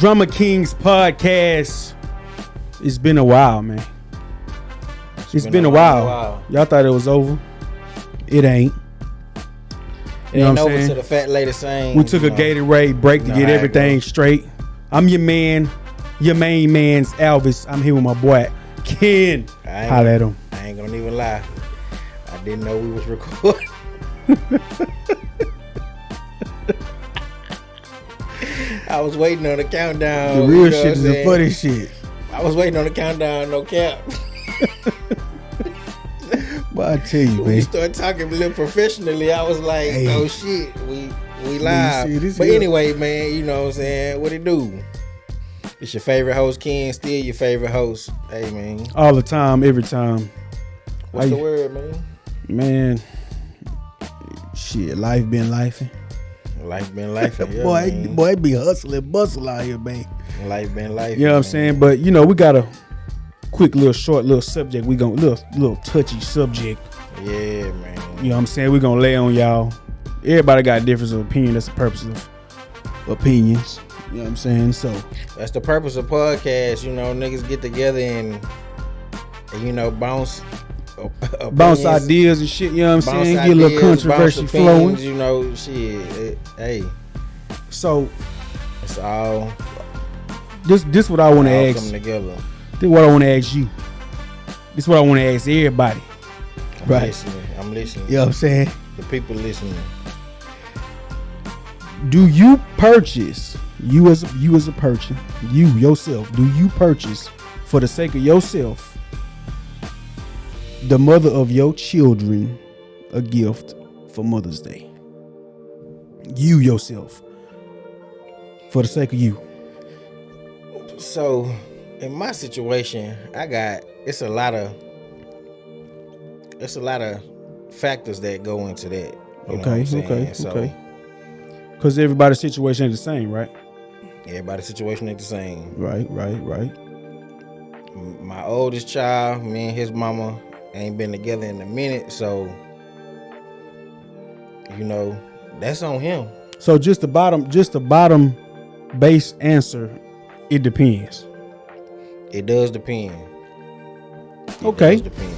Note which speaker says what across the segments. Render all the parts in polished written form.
Speaker 1: Drummer Kings podcast. It's been a while, man. It's been a while. Y'all thought it was over. It ain't.
Speaker 2: It ain't over to the fat lady saying.
Speaker 1: We took a Gatorade break to get everything straight. I'm your man, your main man's Elvis. I'm here with my boy Ken. Holla at him.
Speaker 2: I ain't gonna even lie. I didn't know we was recording. I was waiting on the countdown.
Speaker 1: The real shit is the funny shit.
Speaker 2: I was waiting on the countdown, no cap.
Speaker 1: But I tell you,
Speaker 2: when
Speaker 1: man.
Speaker 2: we started talking a little professionally, I was like,
Speaker 1: hey.
Speaker 2: oh shit, we live. But anyway, man, you know what I'm saying? What it do? It's your favorite host, Ken, still your favorite host. Hey, man.
Speaker 1: All the time, every time.
Speaker 2: What's the word, man?
Speaker 1: Man, shit, life been lifing.
Speaker 2: Life been lifing, yeah,
Speaker 1: boy, it be hustling, bustle out here, man.
Speaker 2: Life been life.
Speaker 1: You know what I'm saying? But you know, we got a quick little short little subject. We gonna little touchy subject.
Speaker 2: Yeah, man.
Speaker 1: You know what I'm saying? We gonna lay on y'all. Everybody got a difference of opinion. That's the purpose of opinions. You know what I'm saying? So
Speaker 2: that's the purpose of podcasts. You know, niggas get together and you know bounce ideas and shit. You know what I'm saying? Get a little controversy flowing. You know, shit. Hey.
Speaker 1: So
Speaker 2: it's all.
Speaker 1: This what I want to ask.
Speaker 2: Come together.
Speaker 1: This what I want to ask you. This what I want to ask everybody.
Speaker 2: I'm listening.
Speaker 1: You know what I'm saying?
Speaker 2: The people listening.
Speaker 1: Do you purchase, you as a person, you yourself, do you purchase for the sake of yourself, the mother of your children, a gift for Mother's Day? You yourself, for the sake of you.
Speaker 2: So, in my situation, it's a lot of factors that go into that.
Speaker 1: Okay. Because everybody's situation ain't the same, right?
Speaker 2: Everybody's situation ain't the same.
Speaker 1: Right.
Speaker 2: My oldest child, me and his mama ain't been together in a minute, so you know that's on him.
Speaker 1: So just the bottom base answer. It depends.
Speaker 2: It does depend.
Speaker 1: Okay.
Speaker 2: Does depend.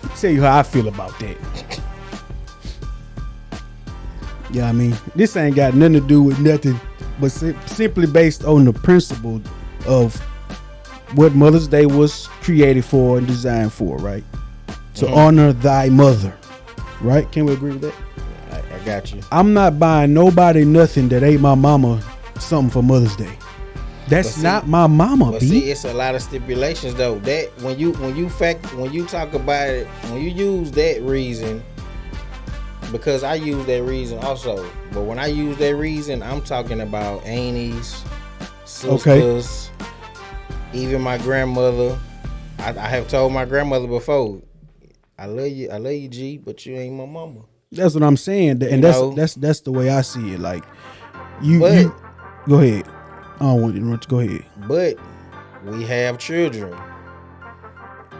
Speaker 1: I'll tell you how I feel about that. Yeah, I mean, this ain't got nothing to do with nothing, but simply based on the principle of what Mother's Day was created for and designed for, right? To honor thy mother, right? Can we agree with that?
Speaker 2: I got you.
Speaker 1: I'm not buying nobody nothing that ain't my mama something for Mother's Day. That's not my mama,
Speaker 2: but
Speaker 1: B.
Speaker 2: See, it's a lot of stipulations though. That when you talk about it, when you use that reason, because I use that reason also. But when I use that reason, I'm talking about aunties, sisters, even my grandmother. I have told my grandmother before, I love you, G, but you ain't my mama.
Speaker 1: That's what I'm saying, and that's the way I see it. Like you go ahead. I don't want you to interrupt. Go ahead.
Speaker 2: But we have children.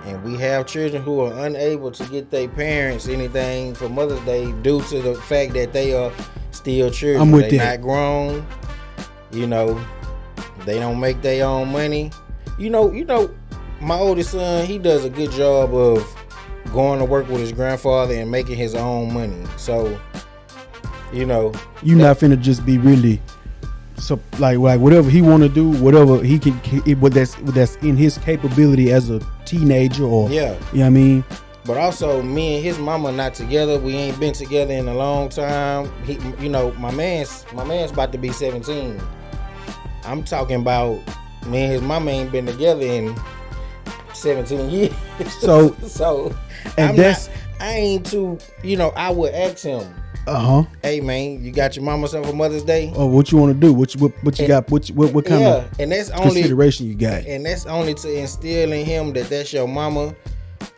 Speaker 2: And we have children who are unable to get their parents anything for Mother's Day due to the fact that they are still children.
Speaker 1: I'm with
Speaker 2: They're
Speaker 1: that.
Speaker 2: Not grown. You know, they don't make their own money. You know, my oldest son, he does a good job of going to work with his grandfather and making his own money. So, you know,
Speaker 1: you not finna just be really. So like whatever he want to do, whatever he can, that's in his capability as a teenager, or you know what I mean.
Speaker 2: But also, me and his mama not together. We ain't been together in a long time. He, you know, my man's about to be 17. I'm talking about me and his mama ain't been together in 17 years. So I ain't too. You know, I would ask him. Hey man, you got your mama something for Mother's Day?
Speaker 1: Oh, what you want to do? What you got? What kind of
Speaker 2: and that's only
Speaker 1: consideration you got?
Speaker 2: And that's only to instill in him that's your mama,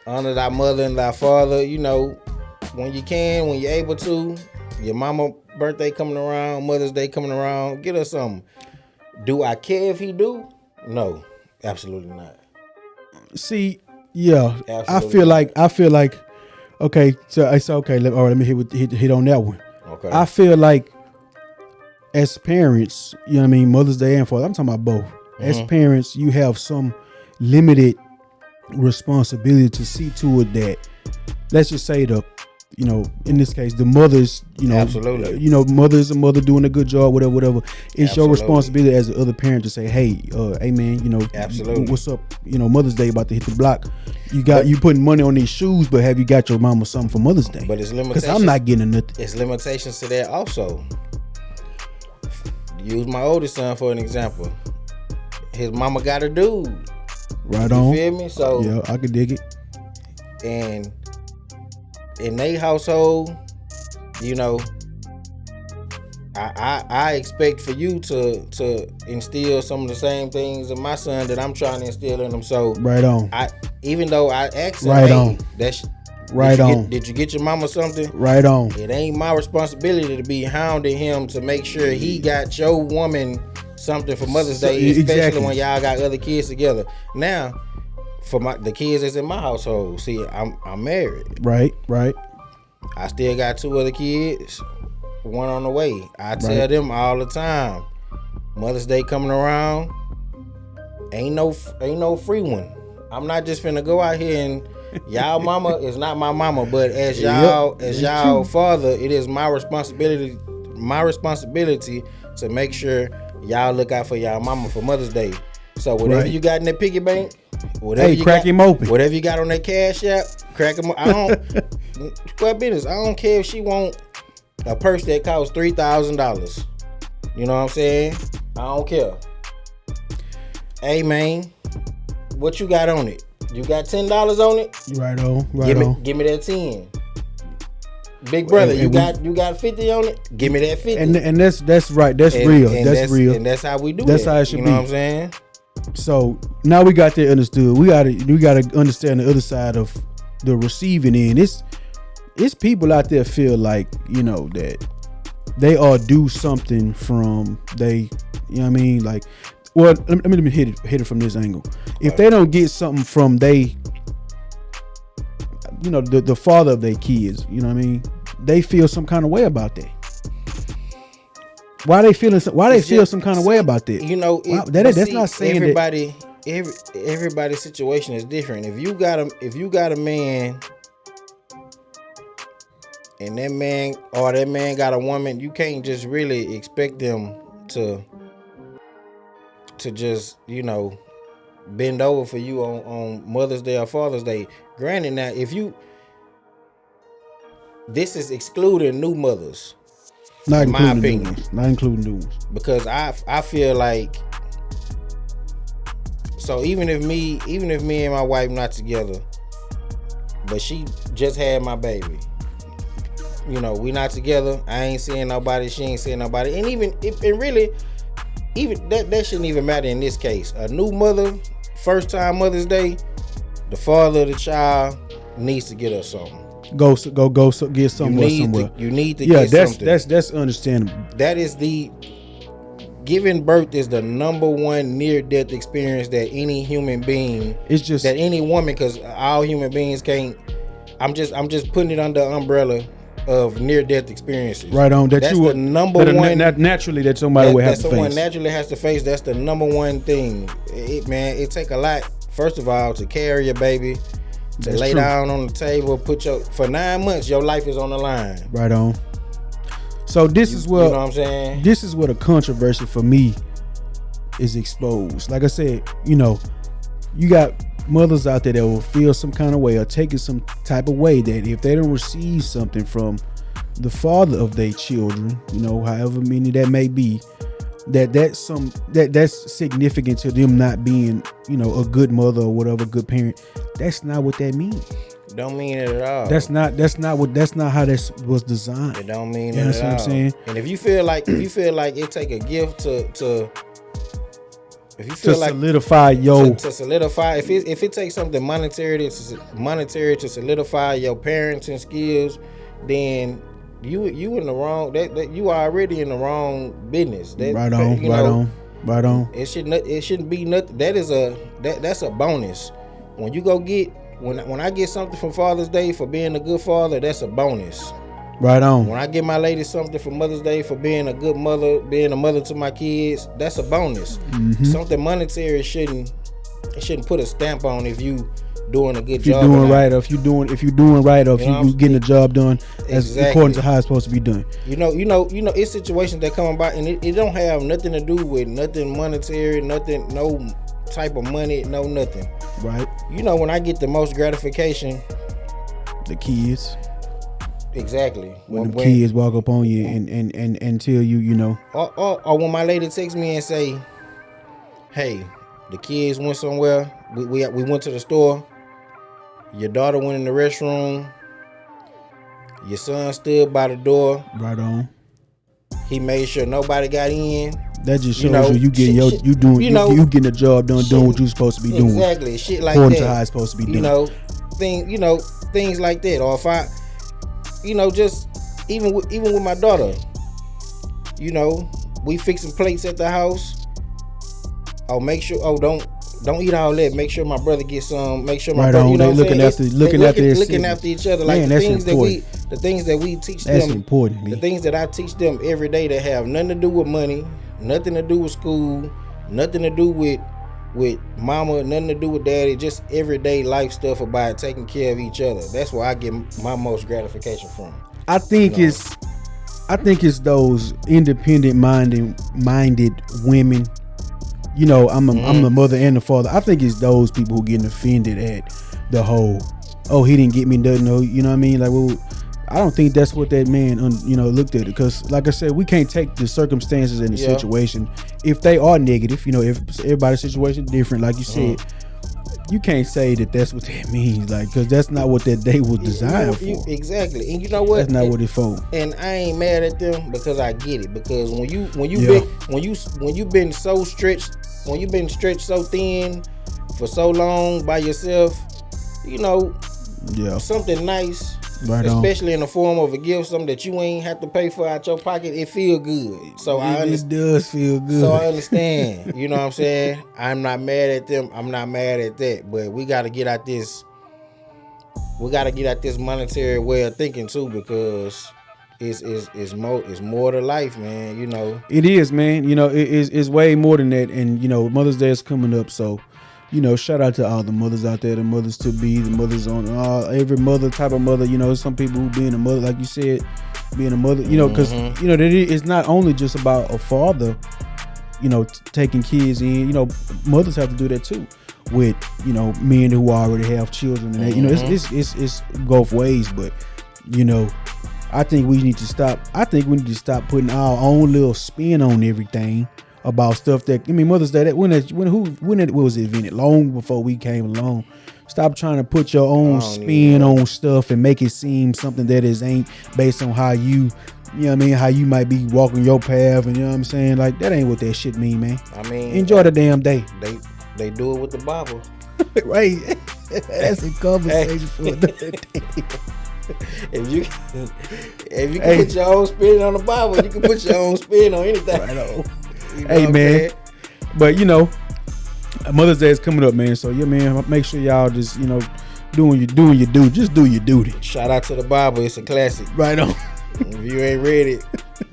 Speaker 2: honor thy mother and thy father. You know, when you're able to, your mama birthday coming around, Mother's Day coming around, get her something. Do I care if he do? No, absolutely not.
Speaker 1: See, yeah, absolutely I feel like. Okay, so I said okay. Let me hit on that one.
Speaker 2: Okay.
Speaker 1: I feel like as parents, you know what I mean, Mother's Day and Father, I'm talking about both. As parents, you have some limited responsibility to see to it that, let's just say in this case, the mother's,
Speaker 2: Absolutely.
Speaker 1: Mother is a mother doing a good job, whatever. It's your
Speaker 2: Absolutely.
Speaker 1: responsibility as the other parent to say, hey, man,
Speaker 2: Absolutely.
Speaker 1: what's up? Mother's Day about to hit the block. You putting money on these shoes, but have you got your mama something for Mother's Day?
Speaker 2: But it's limitations.
Speaker 1: Because I'm not getting nothing.
Speaker 2: It's limitations to that also. Use my oldest son for an example. His mama got a dude.
Speaker 1: Right on.
Speaker 2: You feel me? So
Speaker 1: yeah, I can dig it.
Speaker 2: And in their household, I expect for you to instill some of the same things in my son that I'm trying to instill in him. So
Speaker 1: right on.
Speaker 2: Even though I asked him,
Speaker 1: right on.
Speaker 2: Did you get your mama something?
Speaker 1: Right on.
Speaker 2: It ain't my responsibility to be hounding him to make sure he got your woman something for Mother's Day, especially when y'all got other kids together. Now, for the kids that's in my household, see, I'm married.
Speaker 1: Right.
Speaker 2: I still got 2 other kids, one on the way. I tell them all the time, Mother's Day coming around, ain't no free one. I'm not just finna go out here and y'all mama is not my mama, but as y'all father, it is my responsibility to make sure y'all look out for y'all mama for Mother's Day. So whatever you got in that piggy bank,
Speaker 1: crack him open.
Speaker 2: Whatever you got on that cash app, crack him. I don't care if she want a purse that costs $3,000. You know what I'm saying? I don't care. Hey man, what you got on it? You got $10 on it?
Speaker 1: Right on.
Speaker 2: Give me that 10. Big brother, you got 50 on it? Give me that 50.
Speaker 1: And that's right. That's real. That's real.
Speaker 2: And that's how we do
Speaker 1: that's
Speaker 2: that.
Speaker 1: How it should be.
Speaker 2: You know what I'm saying?
Speaker 1: So now we got that understood. We gotta understand the other side of the receiving end. It's people out there feel like, that they all do something from they, you know what I mean? Like, well, let me hit it from this angle. If they don't get something from they, the father of their kids, you know what I mean? They feel some kind of way about that. Why they feel some kind of way about that? That's not saying
Speaker 2: everybody. Everybody's situation is different. If you got a man, and that man got a woman, you can't just really expect them to just bend over for you on Mother's Day or Father's Day. Granted, now this is excluding new mothers.
Speaker 1: Not
Speaker 2: in my opinion.
Speaker 1: Not including new ones.
Speaker 2: Because I feel like, so even if me and my wife not together, but she just had my baby, we not together. I ain't seeing nobody. She ain't seeing nobody. And even that shouldn't even matter in this case. A new mother, first time Mother's Day, the father of the child needs to get us something.
Speaker 1: Go get somewhere.
Speaker 2: You need to get something.
Speaker 1: That's understandable.
Speaker 2: That is giving birth is the number one near-death experience that any human being. It's just that any woman, because all human beings can't. I'm just putting it under the umbrella of near-death experiences.
Speaker 1: Right on.
Speaker 2: That's the number one.
Speaker 1: Naturally, that somebody would have to face.
Speaker 2: That someone naturally has to face. That's the number one thing. It take a lot. First of all, to carry your baby. To lay down on the table, for 9 months, your life is on the line.
Speaker 1: Right on. So this is where,
Speaker 2: you know what I'm saying?
Speaker 1: This is where the controversy for me is exposed. Like I said, you got mothers out there that will feel some kind of way or take it some type of way that if they don't receive something from the father of their children, however many that may be, that's significant to them not being, a good mother or whatever, good parent. That's not what that means.
Speaker 2: Don't mean it at all.
Speaker 1: That's not how this was designed.
Speaker 2: It don't mean it at all.
Speaker 1: That's what I'm saying.
Speaker 2: And if you feel like it take a gift to
Speaker 1: solidify
Speaker 2: if it takes something monetary to solidify your parenting skills, then you in the wrong. That you are already in the wrong business.
Speaker 1: Right on.
Speaker 2: It shouldn't be nothing. That's a bonus. When you go get when I get something for Father's Day for being a good father, that's a bonus.
Speaker 1: Right on.
Speaker 2: When I give my lady something for Mother's Day for being a good mother, being a mother to my kids, that's a bonus. Something monetary shouldn't put a stamp on if you doing a good job.
Speaker 1: If you're doing right, or if you getting the job done as according to how it's supposed to be done.
Speaker 2: You know, it's situations that come about, and it don't have nothing to do with nothing monetary, nothing, no type of money, no nothing.
Speaker 1: Right.
Speaker 2: You know, when I get the most gratification,
Speaker 1: the kids.
Speaker 2: Exactly.
Speaker 1: When the kids walk up on you and tell you, you know.
Speaker 2: Or when my lady texts me and say, "Hey, the kids went somewhere. We went to the store. Your daughter went in the restroom. Your son stood by the door.
Speaker 1: Right on.
Speaker 2: He made sure nobody got in."
Speaker 1: That just shows you getting you getting the job done, doing what you're supposed to be doing.
Speaker 2: Exactly, shit like
Speaker 1: according
Speaker 2: that.
Speaker 1: to how it's supposed to be done.
Speaker 2: Things like that. Or if I, just even with my daughter, we fixing plates at the house. Oh, make sure. Oh, don't eat all that. Make sure my brother gets some. Make sure my brother.
Speaker 1: They looking after
Speaker 2: each other. Like
Speaker 1: man,
Speaker 2: the
Speaker 1: that's
Speaker 2: things that we teach them.
Speaker 1: That's important.
Speaker 2: The things that I teach them every day that have nothing to do with money, nothing to do with school, nothing to do with mama, nothing to do with daddy. Just everyday life stuff about taking care of each other. That's where I get my most gratification from.
Speaker 1: I think it's those independent minded women. I'm the mother and the father. I think it's those people who getting offended at the whole, oh, he didn't get me nothing. No, you know what I mean? Like, well, I don't think that's what that man, looked at it. Because, like I said, we can't take the circumstances and the situation if they are negative. If everybody's situation is different, like you said, you can't say that that's what that means. Like, because that's not what that day was designed for.
Speaker 2: Exactly, and you know what?
Speaker 1: That's not what it's for.
Speaker 2: And I ain't mad at them because I get it. Because when you've been so stretched. When you've been stretched so thin for so long by yourself, something nice,
Speaker 1: right
Speaker 2: especially in the form of a gift, something that you ain't have to pay for out your pocket, it feel good. So
Speaker 1: it does feel good.
Speaker 2: So I understand. You know what I'm saying? I'm not mad at them. I'm not mad at that. But we got to get out this. We got to get out this monetary way of thinking too, because it's more to life, man.
Speaker 1: It is, man. It's way more than that. And Mother's Day is coming up, so shout out to all the mothers out there, the mothers to be, the mothers on every mother type of mother. Some people who being a mother, like you said, being a mother. Because it's not only just about a father, taking kids in. Mothers have to do that too with men who already have children, and it's both ways, but I think we need to stop. Putting our own little spin on everything about stuff that, Mother's Day, when it was invented, long before we came along. Stop trying to put your own spin on stuff and make it seem something that ain't based on how you how you might be walking your path, and I'm saying, like, that ain't what that shit mean, man. Enjoy the damn day.
Speaker 2: They do it with the Bible.
Speaker 1: Right. That's a conversation for another day.
Speaker 2: If you can put your own spin on the Bible, you can put your own spin on anything.
Speaker 1: Right on. Man. But Mother's Day is coming up, man. So man, make sure y'all just doing your duty. Just do your duty.
Speaker 2: Shout out to the Bible. It's a classic.
Speaker 1: Right on.
Speaker 2: If you ain't read it,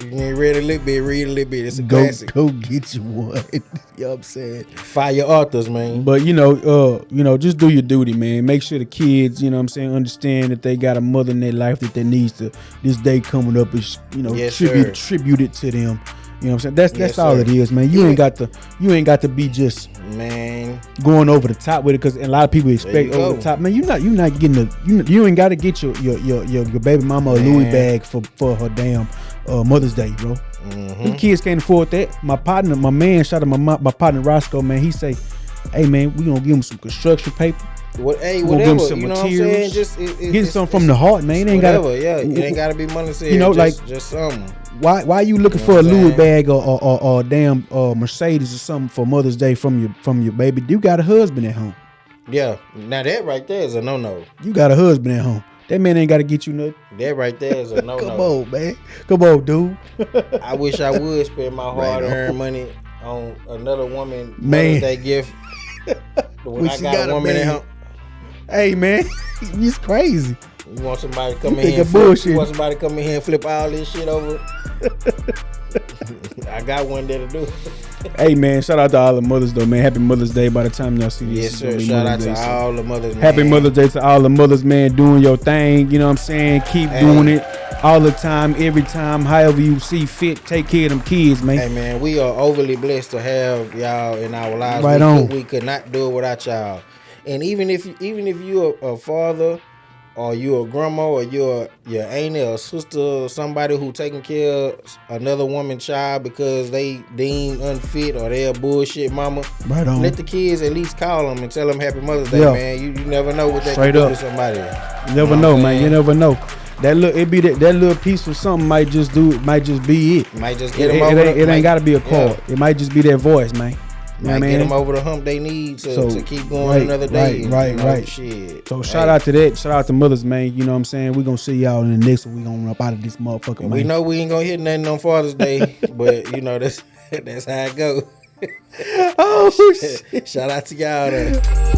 Speaker 2: a little bit, read a little bit. It's a classic.
Speaker 1: Go get you one. You know what I'm saying?
Speaker 2: Fire authors, man.
Speaker 1: But just do your duty, man. Make sure the kids, understand that they got a mother in their life that they needs to. This day coming up is, tribute it to them. You know what I'm saying? That's all it is, man. You ain't got to be just, man, going over the top with it, because a lot of people expect over the top. Man, you're not getting you ain't got to get your baby mama a Louis bag for her damn Mother's Day, bro. Them kids can't afford that. My man, shout out my partner Roscoe, man. He say, hey man, we gonna give him some construction paper.
Speaker 2: Whatever,
Speaker 1: give him some materials. Get something from the heart, man. It ain't gotta,
Speaker 2: it ain't gotta be monetary. Just something.
Speaker 1: Why you looking for a Louis bag or damn Mercedes or something for Mother's Day from your baby? You got a husband at home.
Speaker 2: Yeah, now that right there is a no.
Speaker 1: You got a husband at home. That man ain't got to get you nothing.
Speaker 2: That right there is a no.
Speaker 1: Come on, man. Come on, dude.
Speaker 2: I wish I would spend my hard-earned money on another woman Mother's Day gift. When I got a woman at home.
Speaker 1: Hey, man, it's crazy.
Speaker 2: You want somebody to come
Speaker 1: You
Speaker 2: in here and
Speaker 1: think of
Speaker 2: flip,
Speaker 1: bullshit.
Speaker 2: you want somebody to come in here and flip all this shit over? I got one there to do.
Speaker 1: Hey man, shout out to all the mothers though, man. Happy Mother's Day. By the time y'all see this,
Speaker 2: Yes,
Speaker 1: it's gonna
Speaker 2: sir.
Speaker 1: be
Speaker 2: Shout out
Speaker 1: Mother's
Speaker 2: to
Speaker 1: Day, so.
Speaker 2: all the mothers, man.
Speaker 1: Happy Mother's Day to all the mothers, man, doing your thing. You know what I'm saying? Keep doing it all the time, every time, however you see fit. Take care of them kids, man.
Speaker 2: Hey, man, we are overly blessed to have y'all in our lives.
Speaker 1: Right on.
Speaker 2: We could not do it without y'all. And even if you're a father, or you're a grandma, or you're your auntie or sister, or somebody who taking care of another woman's child because they deem unfit or they're a bullshit mama,
Speaker 1: Right on.
Speaker 2: let the kids at least call them and tell them Happy Mother's Day,
Speaker 1: Yeah.
Speaker 2: man. You never know what they
Speaker 1: Straight
Speaker 2: can do
Speaker 1: up.
Speaker 2: to somebody.
Speaker 1: You never know, man. You never know. That little piece of something might just be it.
Speaker 2: Might just get
Speaker 1: It,
Speaker 2: them over.
Speaker 1: it ain't gotta be a card. It might just be that voice, man. You know
Speaker 2: Might
Speaker 1: what I
Speaker 2: get
Speaker 1: mean?
Speaker 2: them over the hump they need to keep going another day.
Speaker 1: Right.
Speaker 2: Shit.
Speaker 1: So shout out to that. Shout out to mothers, man. You know what I'm saying? We're gonna see y'all in the next one. We gonna up out of this motherfucker, man.
Speaker 2: We know we ain't gonna hit nothing on Father's Day, but you know that's how it go.
Speaker 1: Oh shit.
Speaker 2: Shout out to y'all though.